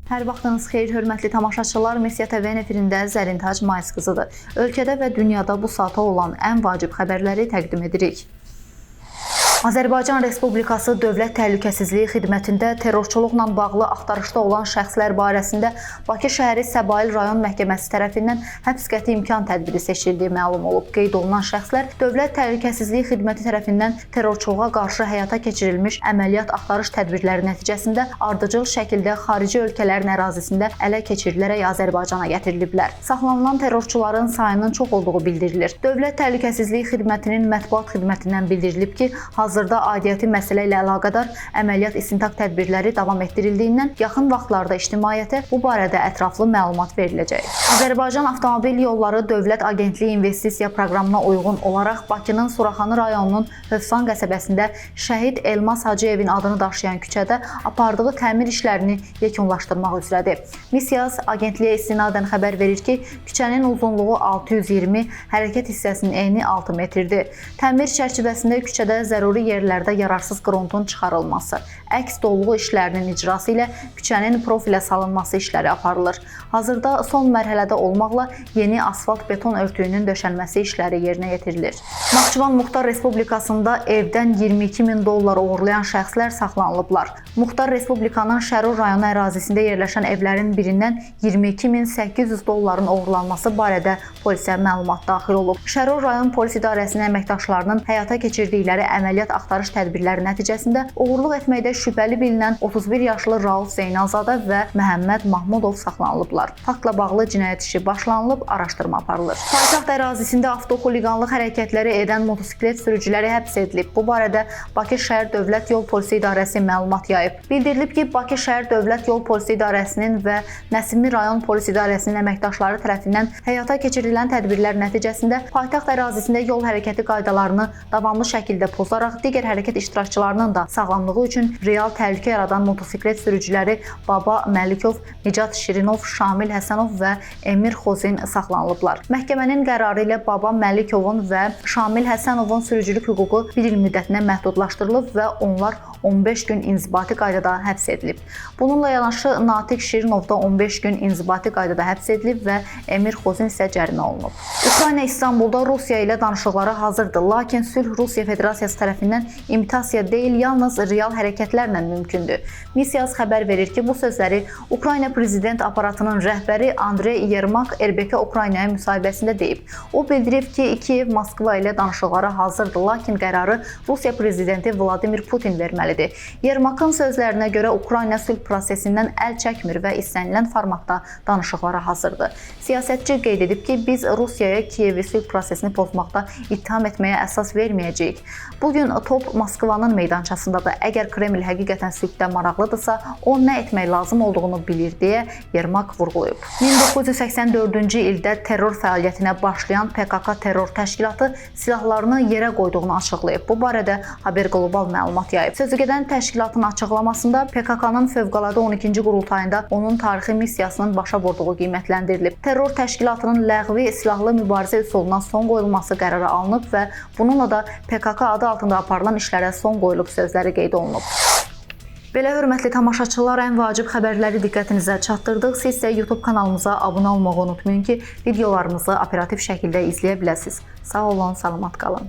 Hər vaxtınız xeyir, hörmətli tamaşaçılar. Mesia TV efirində Zərintac Mayıs qızıdır. Ölkədə və dünyada bu saata olan ən vacib xəbərləri təqdim edirik. Azərbaycan Respublikası Dövlət Təhlükəsizliyi Xidmətində terrorçuluqla bağlı axtarışda olan şəxslər barəsində Bakı şəhəri Səbail rayon məhkəməsi tərəfindən həbs qəti imkan tədbiri seçildiyi məlum olub. Qeyd olunan şəxslər Dövlət Təhlükəsizliyi Xidməti tərəfindən terrorçuluğa qarşı həyata keçirilmiş əməliyyat axtarış tədbirləri nəticəsində ardıcıl şəkildə xarici ölkələrin ərazisində ələ keçirilərək Azərbaycana gətiriliblər. Saxlanılan terrorçuların sayının çox olduğu bildirilir. Dövlət Təhlükəsizliyi Xidmətinin mətbuat xidmətindən bildirilib ki, hazırda aidiyyəti məsələ ilə əlaqədar əməliyyat istintaq tədbirləri davam etdirildiyindən yaxın vaxtlarda ictimaiyyətə bu barədə ətraflı məlumat veriləcək. Azərbaycan Avtomobil Yolları Dövlət Agentliyi investisiya proqramına uyğun olaraq Bakının Suraxanı rayonunun Hövsan qəsəbəsində Şəhid Elmas Hacıyevin adını daşıyan küçədə apardığı təmir işlərini yekunlaşdırmaq üzrədir. Misiya agentliyə istinadən xəbər verir ki, küçənin uzunluğu 620, hərəkət hissəsinin eni 6 metrdir. Təmir çərçivəsində küçədə zəruri yerlərdə yararsız qruntun çıxarılması, əks doluluğu işlərinin icrası ilə küçənin profilə salınması işləri aparılır. Hazırda son mərhələdə olmaqla yeni asfalt beton örtüyünün döşənməsi işləri yerinə yetirilir. Naxçıvan Muxtar Respublikasında evdən 22 min dollar uğurlayan şəxslər saxlanılıblar. Muxtar Respublikanın Şərur rayonu ərazisində yerləşən evlərin birindən 22.800 dolların uğurlanması barədə polisə məlumat daxil olub. Şərur rayon polis idarəsinin əməkdaşlarının həyata keçirdikləri əməliyyat axtarış tədbirləri nəticəsində uğurluq etməkdə şübhəli bilinən 31 yaşlı Rauf Zeynalzadə və Məhəmməd Mahmudov saxlanılıblar. Faktla bağlı cinayət işi başlanılıb, araşdırma aparılır. Paytaxt ərazisində avtoxuliqanlıq hərəkətləri edən motosiklet sürücüləri həbs edilib. Bu barədə Bakı şəhər Dövlət Yol Polisi İdarəsi məlumat yayıb. Bildirilib ki, Bakı şəhər Dövlət Yol Polisi İdarəsinin və Nəsimi rayon polis idarəsinin əməkdaşları tərəfindən həyata keçirilən tədbirlər nəticəsində paytaxt ərazisində yol hərəkəti qaydalarını davamlı şəkildə pozaraq digər hərəkət iştirakçılarının da sağlamlığı üçün real təhlükə yaradan motosiklet sürücüləri Baba Məlikov, Nicat Şirinov, Şamil Həsənov və Emir Xozin saxlanılıblar. Məhkəmənin qərarı ilə Baba Məlikovun və Şamil Həsənovun sürücülük hüququ 1 il müddətinə məhdudlaşdırılıb və onlar 15 gün inzibati qaydada həbs edilib. Bununla yanaşı Natiq Şirinov da 15 gün inzibati qaydada həbs edilib və Emir Xozin isə cərimə olunub. Ukrayna İstanbulda Rusiya ilə danışıqlara hazırdır, lakin sülh Rusiya Federasiyası tərəfindən imitasiya deyil, yalnız real hərəkətlərlə mümkündür. Misiya xəbər verir ki, bu sözləri Ukrayna prezident aparatının rəhbəri Andrey Yermak RBK Ukraynaya müsahibəsində deyib. O bildirib ki, Kiyev Moskva ilə danışıqlara hazırdır, lakin qərarı Rusiya prezidenti Vladimir Putin verməlidir. Yermakın sözlərinə görə Ukrayna sülh prosesindən əl çəkmir və istənilən formatda danışıqlara hazırdır. Siyasətçi qeyd edib ki, biz Rusiyaya Kiyevi sülh prosesini pozmaqda ittiham etməyə əsas verməyəcəyik. Bugün top Moskvanın meydançasındadır. Əgər Kreml həqiqətən sülhdə maraqlıdırsa, o nə etmək lazım olduğunu bilir deyə Yermak vurğulayıb. 1984-cü ildə terror fəaliyyətinə başlayan PKK terror təşkilatı silahlarını yerə qoyduğunu açıqlayıb. Bu barədə Haber Global məlumat yayıb. Sözügedən təşkilatın açıqlamasında PKK-nın fövqəladə 12-ci qurultayında onun tarixi missiyasının başa vurduğu qiymətləndirilib. Terror təşkilatının ləğvi silahlı mübarizə üsuluna son qoyulması qərarı alınıb və bununla da PKK adı altında aparılan işlərə son qoyulub sözləri qeyd olunub. Belə hörmətli tamaşaçılar, ən vacib xəbərləri diqqətinizə çatdırdıq. Siz isə YouTube kanalımıza abunə olmağı unutmayın ki, videolarımızı operativ şəkildə izləyə biləsiniz. Sağ olun, salamat qalın.